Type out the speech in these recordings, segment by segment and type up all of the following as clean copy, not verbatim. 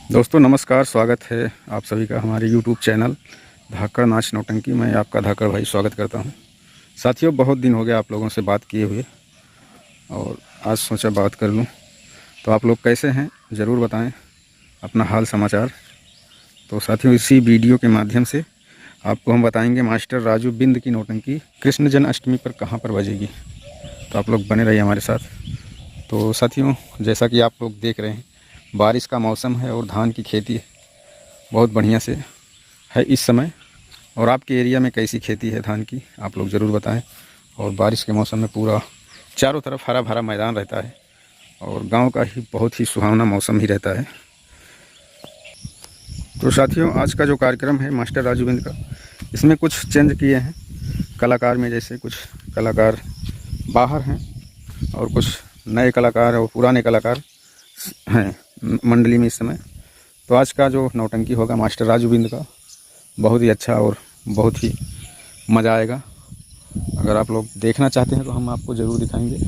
दोस्तों नमस्कार, स्वागत है आप सभी का हमारे YouTube चैनल धाकड़ नाच नौटंकी। मैं आपका धाकड़ भाई स्वागत करता हूं। साथियों, बहुत दिन हो गया आप लोगों से बात किए हुए और आज सोचा बात कर लूं। तो आप लोग कैसे हैं ज़रूर बताएं अपना हाल समाचार। तो साथियों, इसी वीडियो के माध्यम से आपको हम बताएंगे मास्टर राजू बिंद की नौटंकी कृष्ण जन्माष्टमी पर कहाँ पर बजेगी। तो आप लोग बने रहिए हमारे साथ। तो साथियों, जैसा कि आप लोग देख रहे हैं, बारिश का मौसम है और धान की खेती बहुत बढ़िया से है इस समय। और आपके एरिया में कैसी खेती है धान की, आप लोग ज़रूर बताएं। और बारिश के मौसम में पूरा चारों तरफ हरा भरा मैदान रहता है और गांव का ही बहुत ही सुहावना मौसम ही रहता है। तो साथियों, आज का जो कार्यक्रम है मास्टर राजू बिंद का, इसमें कुछ चेंज किए हैं कलाकार में। जैसे कुछ कलाकार बाहर हैं और कुछ नए कलाकार और पुराने कलाकार हैं मंडली में इस समय। तो आज का जो नौटंकी होगा मास्टर राजू बिंद का, बहुत ही अच्छा और बहुत ही मज़ा आएगा। अगर आप लोग देखना चाहते हैं तो हम आपको ज़रूर दिखाएंगे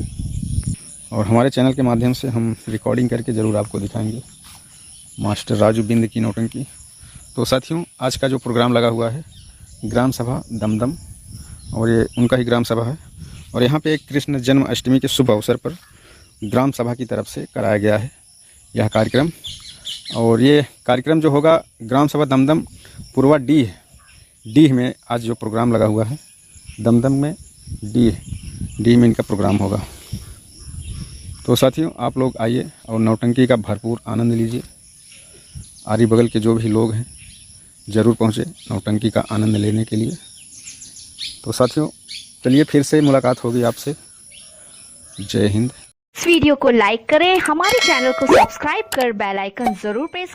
और हमारे चैनल के माध्यम से हम रिकॉर्डिंग करके ज़रूर आपको दिखाएंगे मास्टर राजू बिंद की नौटंकी। तो साथियों, आज का जो प्रोग्राम लगा हुआ है ग्राम सभा दमदम, और ये उनका ही ग्राम सभा है। और यहाँ पे एक कृष्ण जन्माष्टमी के शुभ अवसर पर ग्राम सभा की तरफ से कराया गया है यह कार्यक्रम। और ये कार्यक्रम जो होगा ग्राम सभा दमदम पूर्वा डीह में आज जो प्रोग्राम लगा हुआ है, दमदम में डी में इनका प्रोग्राम होगा। तो साथियों, आप लोग आइए और नौटंकी का भरपूर आनंद लीजिए। आरी बगल के जो भी लोग हैं ज़रूर पहुँचे नौटंकी का आनंद लेने के लिए। तो साथियों, चलिए फिर से मुलाकात होगी आपसे। जय हिंद। इस वीडियो को लाइक करें, हमारे चैनल को सब्सक्राइब कर बेल आइकन जरूर प्रेस